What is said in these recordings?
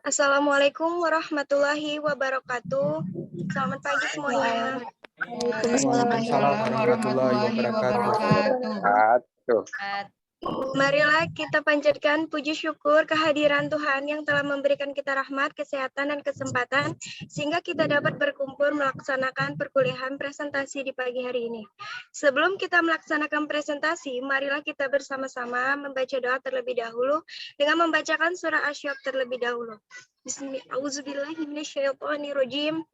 Assalamualaikum warahmatullahi wabarakatuh. Selamat pagi semuanya. Waalaikumsalam warahmatullahi wabarakatuh. Marilah kita panjatkan puji syukur kehadiran Tuhan yang telah memberikan kita rahmat, kesehatan, dan kesempatan sehingga kita dapat berkumpul melaksanakan perkuliahan presentasi di pagi hari ini. Sebelum kita melaksanakan presentasi, marilah kita bersama-sama membaca doa terlebih dahulu dengan membacakan surah Asy-Syaff terlebih dahulu. Bismillahirrahmanirrahim.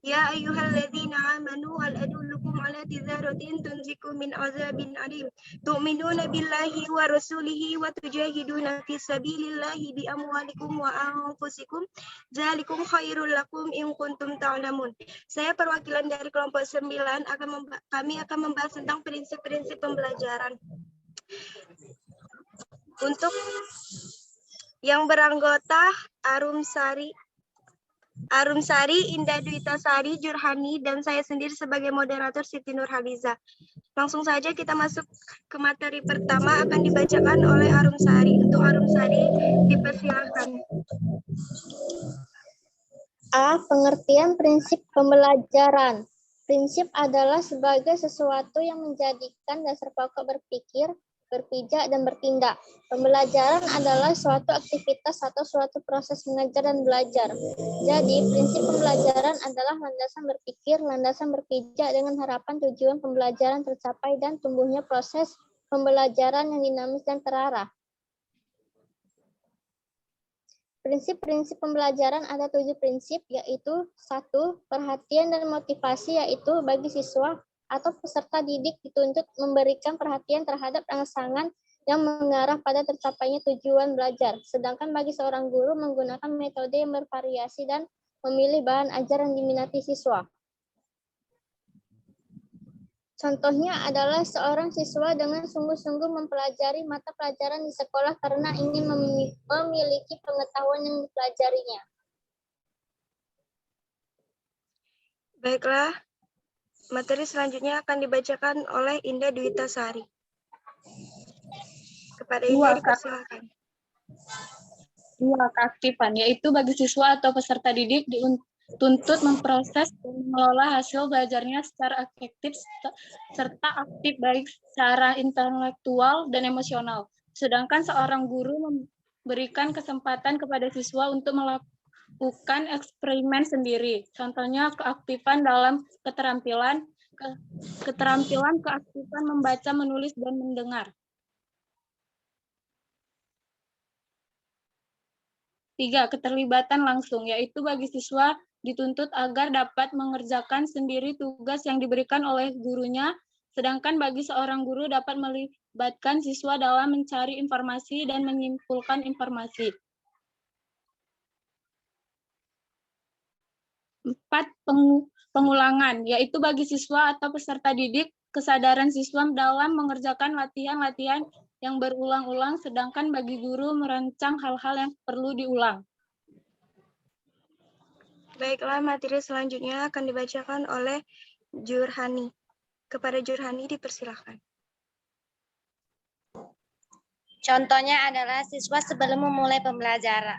Ya ayyuhalladzina amanu hal adullukum ala tijaratin tunjikum min azabin alim. Tu'minuna billahi wa rasulihi wa tujahiduna fi sabilillahi bi amwalikum wa anfusikum. Dzalikum khairul lakum in kuntum ta'lamun. Saya perwakilan dari kelompok 9 kami akan membahas tentang prinsip-prinsip pembelajaran. Untuk yang beranggota Arum Sari, Indah Dwi Tasari, Jurhani, dan saya sendiri sebagai moderator Siti Nurhaliza. Langsung saja kita masuk ke materi pertama akan dibacakan oleh Arum Sari. Untuk Arum Sari, dipersilakan. A. Pengertian prinsip pembelajaran. Prinsip adalah sebagai sesuatu yang menjadikan dasar pokok berpikir, berpijak, dan bertindak. Pembelajaran adalah suatu aktivitas atau suatu proses mengajar dan belajar. Jadi, prinsip pembelajaran adalah landasan berpikir, landasan berpijak dengan harapan tujuan pembelajaran tercapai dan tumbuhnya proses pembelajaran yang dinamis dan terarah. Prinsip-prinsip pembelajaran ada 7 prinsip, yaitu 1. Perhatian dan motivasi, yaitu bagi siswa atau peserta didik dituntut memberikan perhatian terhadap rangsangan yang mengarah pada tercapainya tujuan belajar. Sedangkan bagi seorang guru menggunakan metode yang bervariasi dan memilih bahan ajar yang diminati siswa. Contohnya adalah seorang siswa dengan sungguh-sungguh mempelajari mata pelajaran di sekolah karena ingin memiliki pengetahuan yang dipelajarinya. Baiklah, materi selanjutnya akan dibacakan oleh Indah Dwi Tasari. Kepada Indah dipersilakan. 2. Keaktifan, yaitu bagi siswa atau peserta didik dituntut memproses dan mengelola hasil belajarnya secara efektif serta aktif baik secara intelektual dan emosional. Sedangkan seorang guru memberikan kesempatan kepada siswa untuk melakukan eksperimen sendiri. Contohnya keaktifan dalam keterampilan keaktifan membaca, menulis, dan mendengar. 3. Keterlibatan langsung, yaitu bagi siswa dituntut agar dapat mengerjakan sendiri tugas yang diberikan oleh gurunya, sedangkan bagi seorang guru dapat melibatkan siswa dalam mencari informasi dan menyimpulkan informasi. 4. Pengulangan, yaitu bagi siswa atau peserta didik kesadaran siswa dalam mengerjakan latihan-latihan yang berulang-ulang, sedangkan bagi guru merancang hal-hal yang perlu diulang. Baiklah, materi selanjutnya akan dibacakan oleh Jurhani. Kepada Jurhani dipersilakan. Contohnya adalah siswa sebelum memulai pembelajaran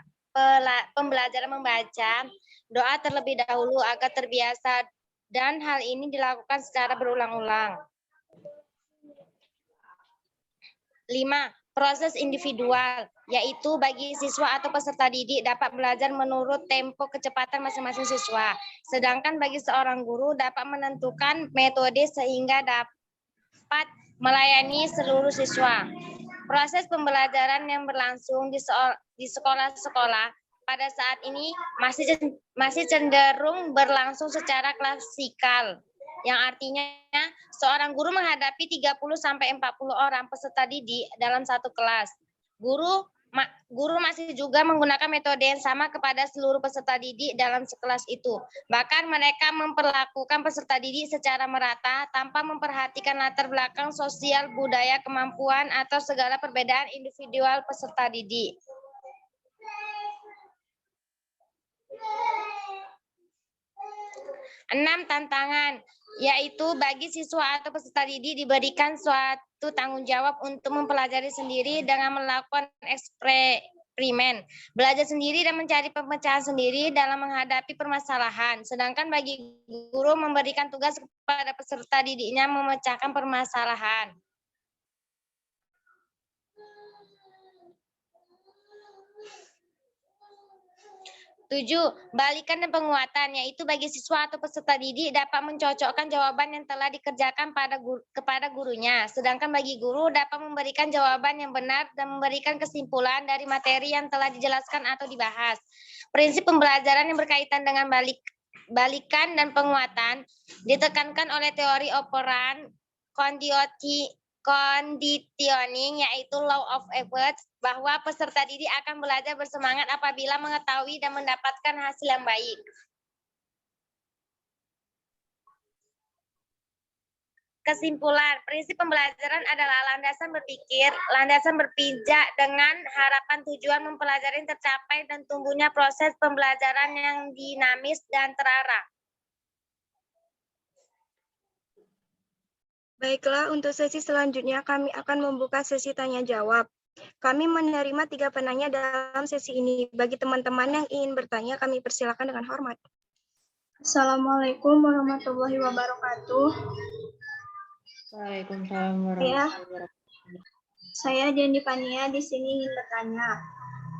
membaca, doa terlebih dahulu agar terbiasa, dan hal ini dilakukan secara berulang-ulang. 5. Proses individual, yaitu bagi siswa atau peserta didik dapat belajar menurut tempo kecepatan masing-masing siswa. Sedangkan bagi seorang guru dapat menentukan metode sehingga dapat melayani seluruh siswa. Proses pembelajaran yang berlangsung di sekolah-sekolah pada saat ini masih cenderung berlangsung secara klasikal, yang artinya seorang guru menghadapi 30-40 orang peserta didik dalam satu kelas. Guru masih juga menggunakan metode yang sama kepada seluruh peserta didik dalam sekelas itu. Bahkan mereka memperlakukan peserta didik secara merata tanpa memperhatikan latar belakang sosial, budaya, kemampuan, atau segala perbedaan individual peserta didik. 6. Tantangan, yaitu bagi siswa atau peserta didik diberikan suatu tanggung jawab untuk mempelajari sendiri dengan melakukan eksperimen, belajar sendiri dan mencari pemecahan sendiri dalam menghadapi permasalahan. Sedangkan bagi guru memberikan tugas kepada peserta didiknya memecahkan permasalahan. 7. Balikan dan penguatan, yaitu bagi siswa atau peserta didik dapat mencocokkan jawaban yang telah dikerjakan kepada gurunya. Sedangkan bagi guru dapat memberikan jawaban yang benar dan memberikan kesimpulan dari materi yang telah dijelaskan atau dibahas. Prinsip pembelajaran yang berkaitan dengan balikan dan penguatan ditekankan oleh teori operan conditioning, yaitu law of efforts, bahwa peserta didik akan belajar bersemangat apabila mengetahui dan mendapatkan hasil yang baik. Kesimpulan, prinsip pembelajaran adalah landasan berpikir, landasan berpijak dengan harapan tujuan mempelajari tercapai dan tumbuhnya proses pembelajaran yang dinamis dan terarah. Baiklah, untuk sesi selanjutnya kami akan membuka sesi tanya jawab. Kami menerima 3 penanya dalam sesi ini. Bagi teman-teman yang ingin bertanya, kami persilakan dengan hormat. Assalamualaikum warahmatullahi wabarakatuh. Waalaikumsalam warahmatullahi wabarakatuh. Saya Dendi Pania di sini ingin bertanya.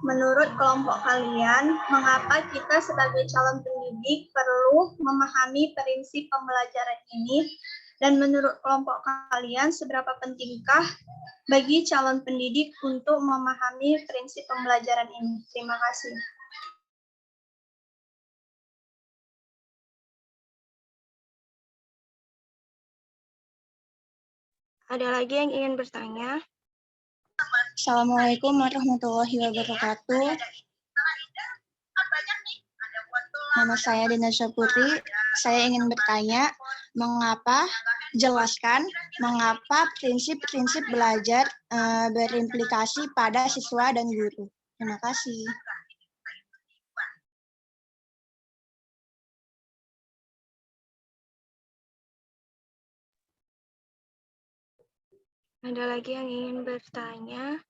Menurut kelompok kalian, mengapa kita sebagai calon pendidik perlu memahami prinsip pembelajaran ini? Dan menurut kelompok kalian, seberapa pentingkah bagi calon pendidik untuk memahami prinsip pembelajaran ini? Terima kasih. Ada lagi yang ingin bertanya? Assalamualaikum warahmatullahi wabarakatuh. Nama saya Dina Syapuri. Saya ingin bertanya, jelaskan mengapa prinsip-prinsip belajar berimplikasi pada siswa dan guru. Terima kasih. Ada lagi yang ingin bertanya?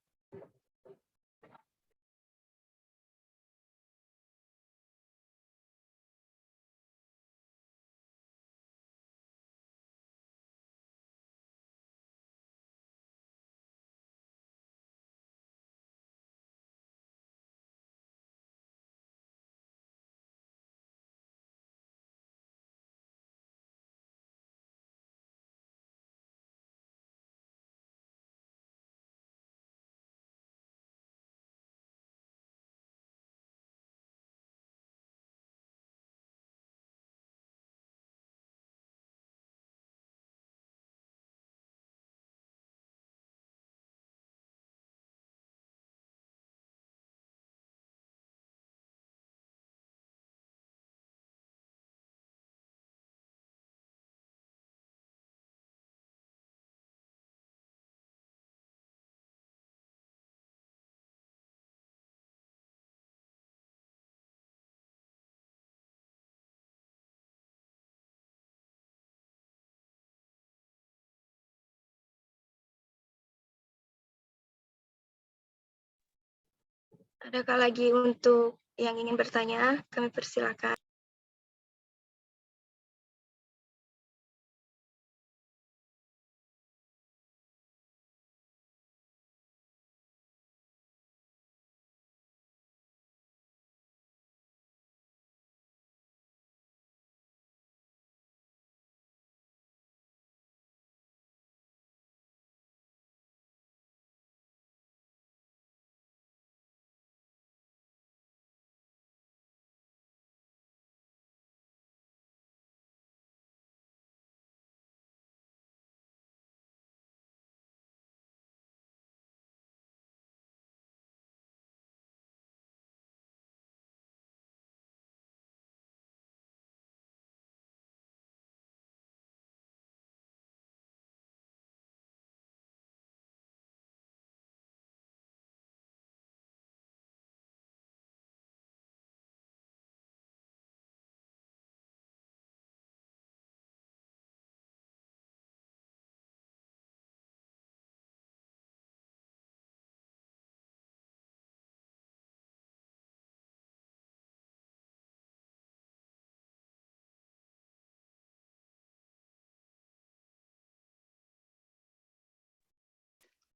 Adakah lagi untuk yang ingin bertanya? Kami persilakan.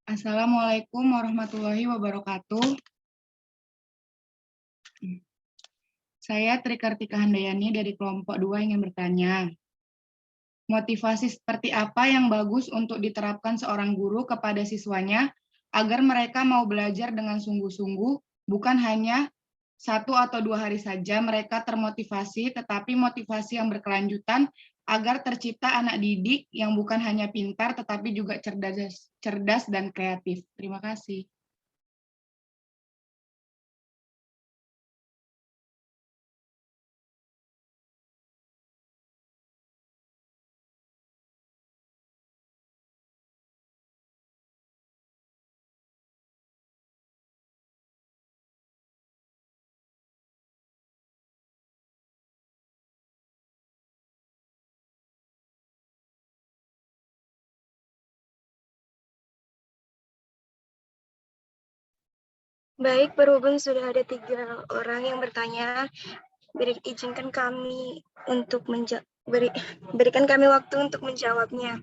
Assalamualaikum warahmatullahi wabarakatuh. Saya Trikartika Handayani dari kelompok 2 ingin bertanya. Motivasi seperti apa yang bagus untuk diterapkan seorang guru kepada siswanya agar mereka mau belajar dengan sungguh-sungguh, bukan hanya 1 atau 2 hari saja mereka termotivasi, tetapi motivasi yang berkelanjutan agar tercipta anak didik yang bukan hanya pintar, tetapi juga cerdas dan kreatif. Terima kasih. Baik, berhubung sudah ada 3 orang yang bertanya, izinkan kami untuk berikan kami waktu untuk menjawabnya.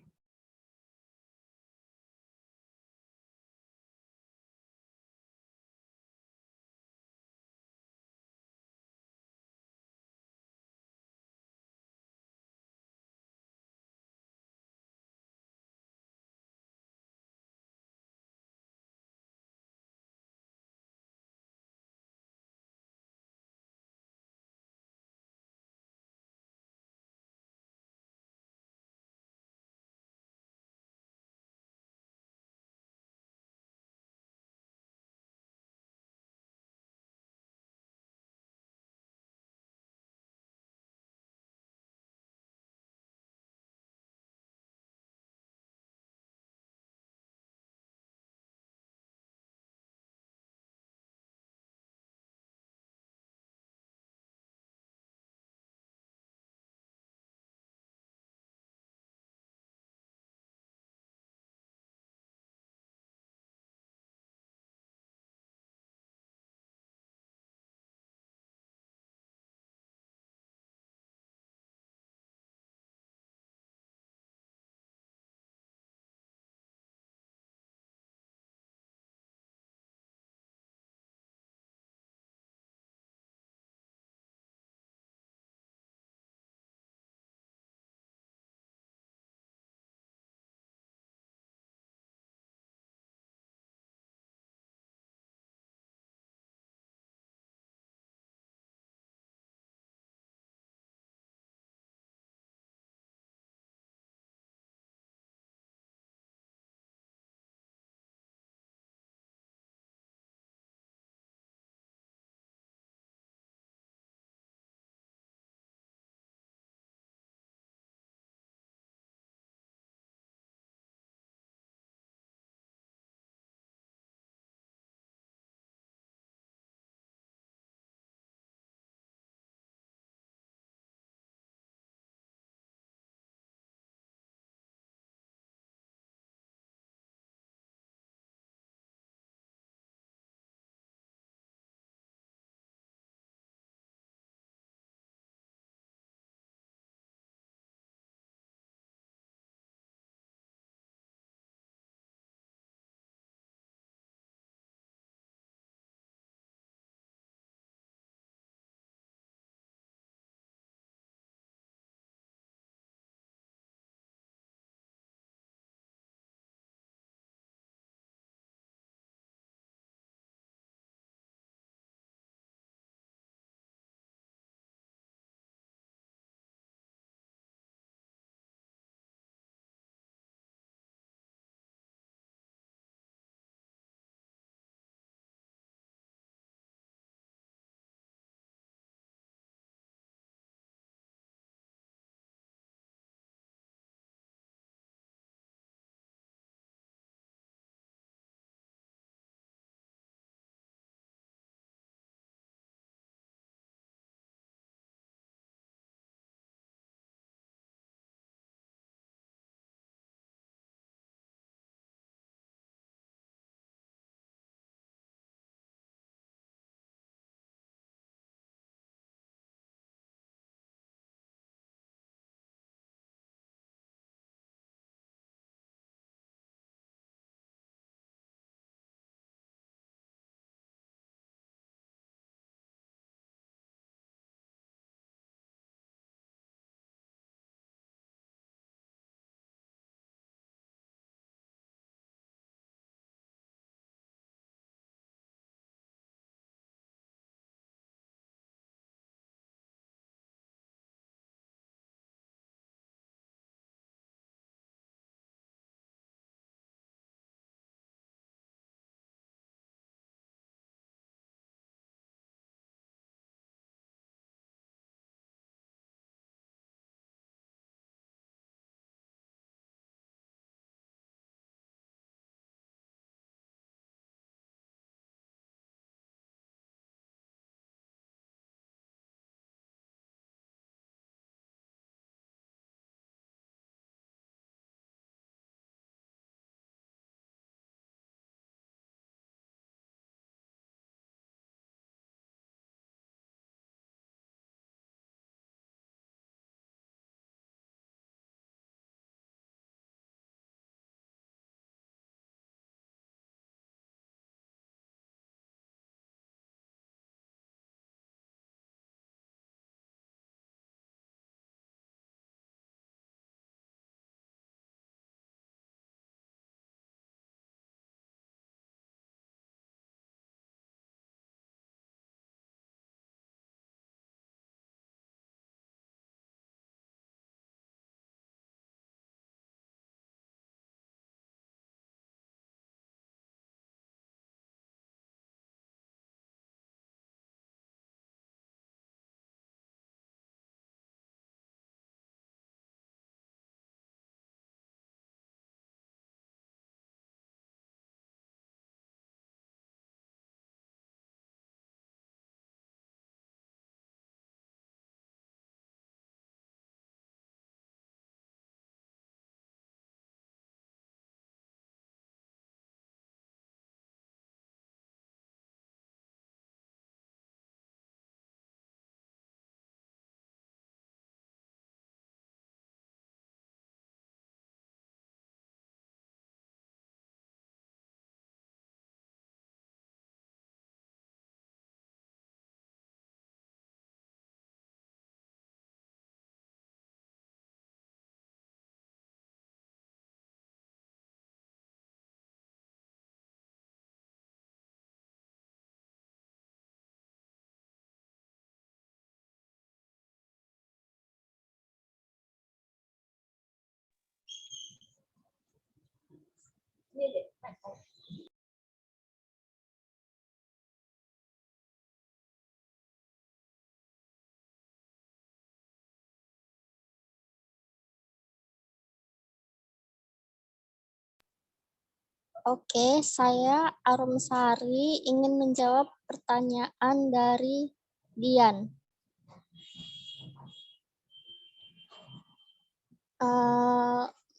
Oke, saya Arumsari ingin menjawab pertanyaan dari Dian.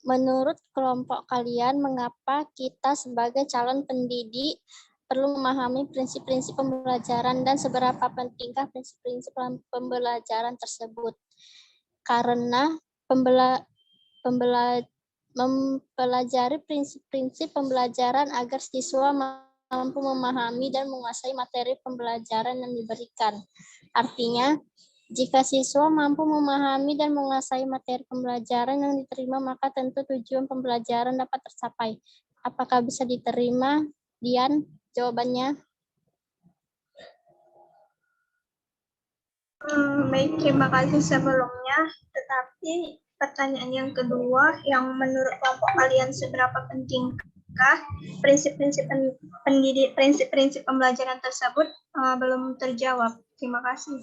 Menurut kelompok kalian, mengapa kita sebagai calon pendidik perlu memahami prinsip-prinsip pembelajaran dan seberapa pentingkah prinsip-prinsip pembelajaran tersebut? Karena mempelajari prinsip-prinsip pembelajaran agar siswa mampu memahami dan menguasai materi pembelajaran yang diberikan. Artinya, jika siswa mampu memahami dan menguasai materi pembelajaran yang diterima, maka tentu tujuan pembelajaran dapat tercapai. Apakah bisa diterima, Dian? Jawabannya? Baik, terima kasih sebelumnya. Tetapi pertanyaan yang kedua, yang menurut kelompok kalian seberapa pentingkah prinsip-prinsip pendidik, prinsip-prinsip pembelajaran tersebut belum terjawab. Terima kasih.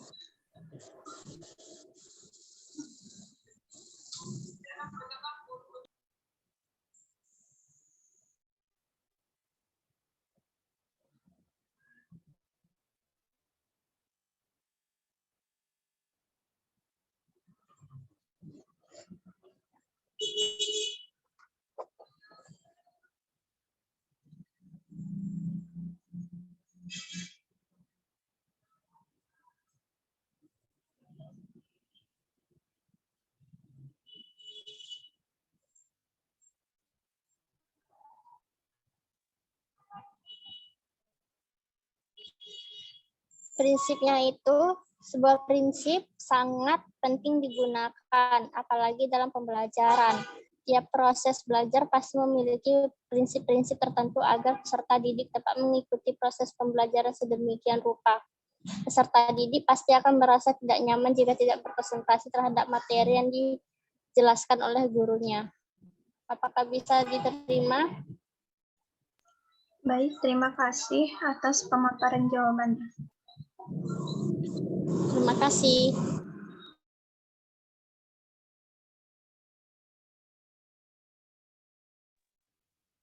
Prinsipnya itu sebuah prinsip sangat penting digunakan, apalagi dalam pembelajaran. Tiap proses belajar pasti memiliki prinsip-prinsip tertentu agar peserta didik dapat mengikuti proses pembelajaran sedemikian rupa. Peserta didik pasti akan merasa tidak nyaman jika tidak berkonsentrasi terhadap materi yang dijelaskan oleh gurunya. Apakah bisa diterima? Baik, terima kasih atas pemaparan jawabannya. Terima kasih.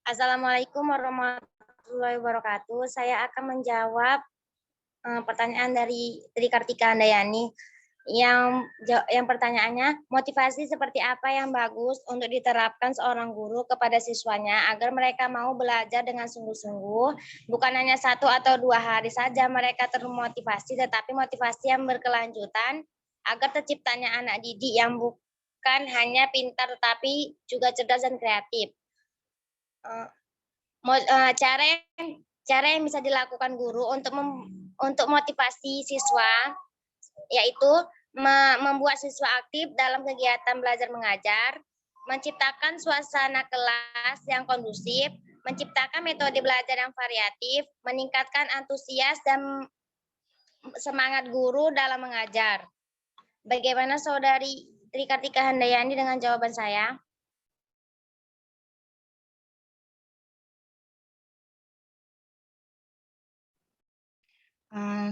Assalamualaikum warahmatullahi wabarakatuh. Saya akan menjawab pertanyaan dari Tri Kartika Handayani. Yang pertanyaannya, motivasi seperti apa yang bagus untuk diterapkan seorang guru kepada siswanya agar mereka mau belajar dengan sungguh-sungguh, bukan hanya 1 atau 2 hari saja mereka termotivasi, tetapi motivasi yang berkelanjutan agar terciptanya anak didik yang bukan hanya pintar tetapi juga cerdas dan kreatif. Cara yang bisa dilakukan guru untuk motivasi siswa yaitu membuat siswa aktif dalam kegiatan belajar mengajar, menciptakan suasana kelas yang kondusif, menciptakan metode belajar yang variatif, meningkatkan antusias dan semangat guru dalam mengajar. Bagaimana Saudari Tri Kartika Handayani dengan jawaban saya?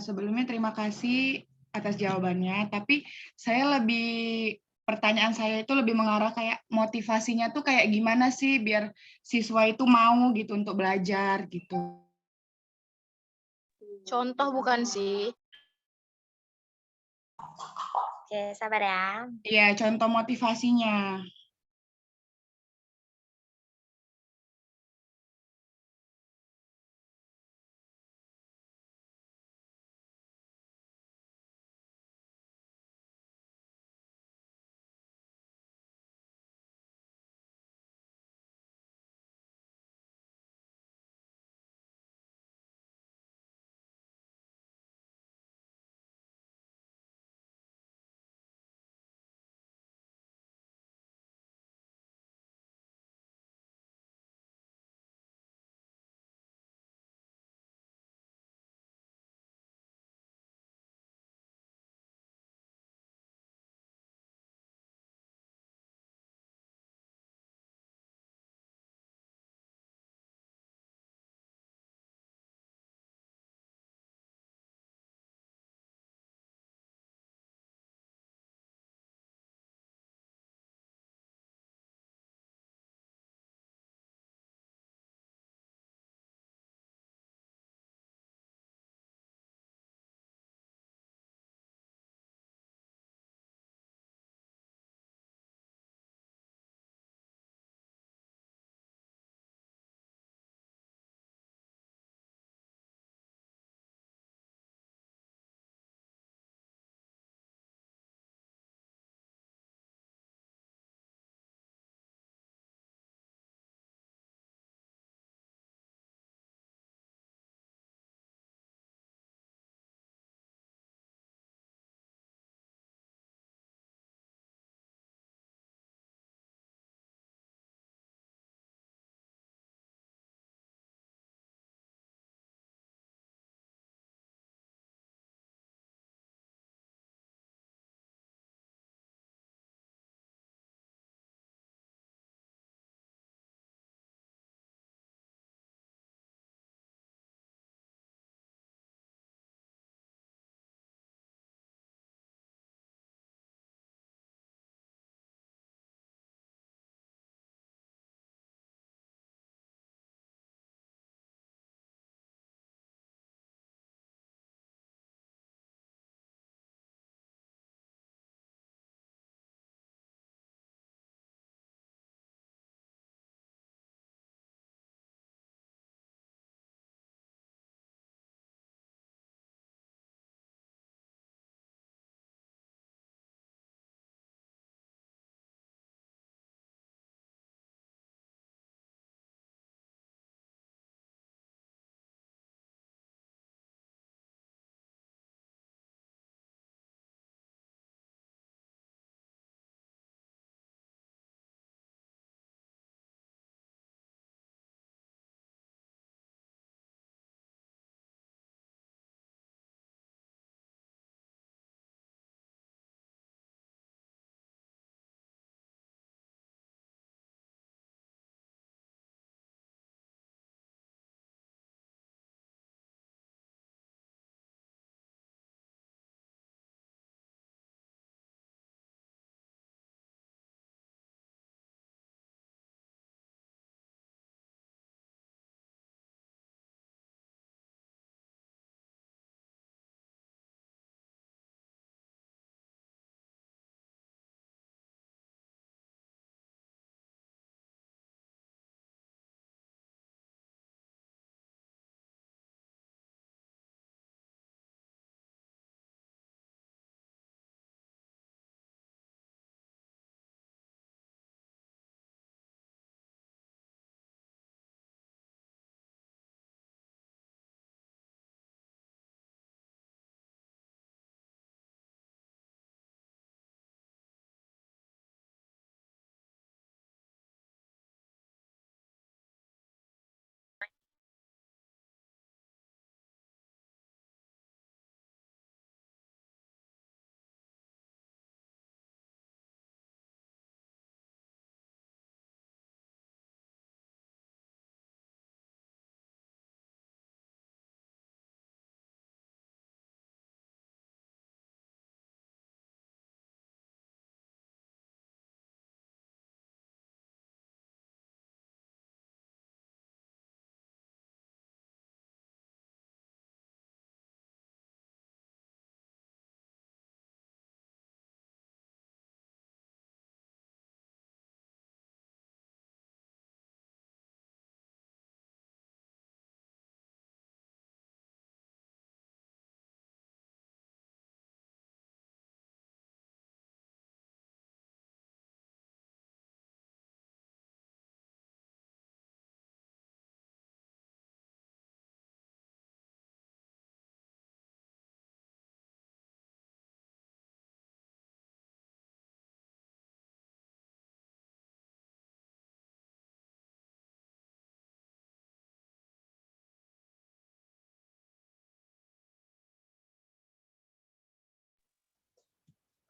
Sebelumnya terima kasih atas jawabannya, tapi pertanyaan saya itu lebih mengarah kayak motivasinya tuh kayak gimana sih biar siswa itu mau gitu untuk belajar gitu. Contoh bukan sih? Oke, sabar ya. Iya, contoh motivasinya.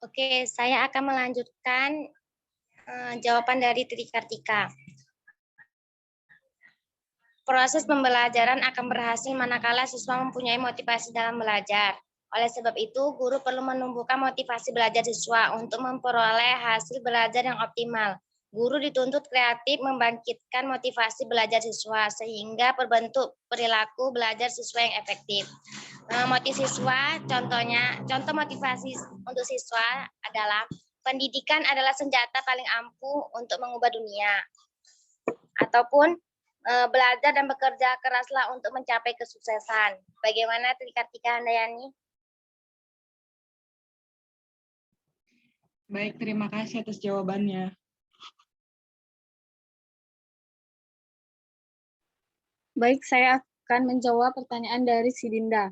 Oke, saya akan melanjutkan jawaban dari Trikartika. Proses pembelajaran akan berhasil manakala siswa mempunyai motivasi dalam belajar. Oleh sebab itu, guru perlu menumbuhkan motivasi belajar siswa untuk memperoleh hasil belajar yang optimal. Guru dituntut kreatif membangkitkan motivasi belajar siswa sehingga berbentuk perilaku belajar siswa yang efektif. Motivasi siswa, contoh motivasi untuk siswa adalah pendidikan adalah senjata paling ampuh untuk mengubah dunia. Ataupun belajar dan bekerja keraslah untuk mencapai kesuksesan. Bagaimana Trikartika Handayani? Baik, terima kasih atas jawabannya. Baik, saya akan menjawab pertanyaan dari si Dinda.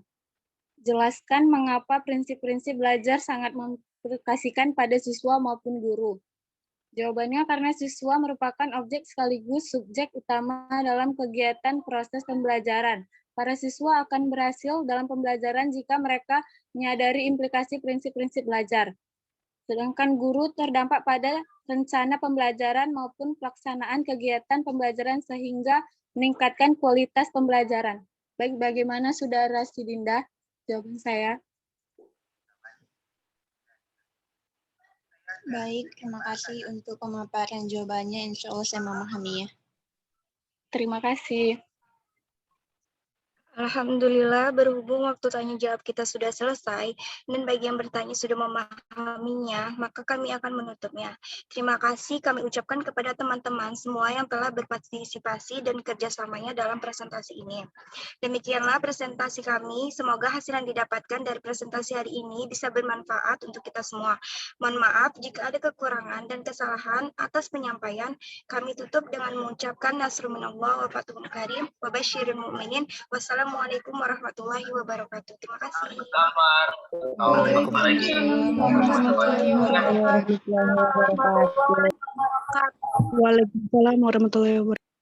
Jelaskan mengapa prinsip-prinsip belajar sangat memperhatikan pada siswa maupun guru. Jawabannya karena siswa merupakan objek sekaligus subjek utama dalam kegiatan proses pembelajaran. Para siswa akan berhasil dalam pembelajaran jika mereka menyadari implikasi prinsip-prinsip belajar. Sedangkan guru terdampak pada rencana pembelajaran maupun pelaksanaan kegiatan pembelajaran sehingga meningkatkan kualitas pembelajaran. Baik, bagaimana Saudara Sidinda? Jawaban saya. Baik, terima kasih untuk pemaparan jawabannya. Insya Allah saya memahaminya. Terima kasih. Alhamdulillah, berhubung waktu tanya jawab kita sudah selesai dan bagi yang bertanya sudah memahaminya, maka kami akan menutupnya. Terima kasih kami ucapkan kepada teman-teman semua yang telah berpartisipasi dan kerjasamanya dalam presentasi ini. Demikianlah presentasi kami. Semoga hasil yang didapatkan dari presentasi hari ini bisa bermanfaat untuk kita semua. Mohon maaf jika ada kekurangan dan kesalahan atas penyampaian. Kami tutup dengan mengucapkan nasrul minallah wa fathul karim wa basyiril mu'minin. Wassalamualaikum warahmatullahi wabarakatuh. Terima kasih. Waalaikumsalam warahmatullahi wabarakatuh. Waalaikumsalam warahmatullahi wabarakatuh.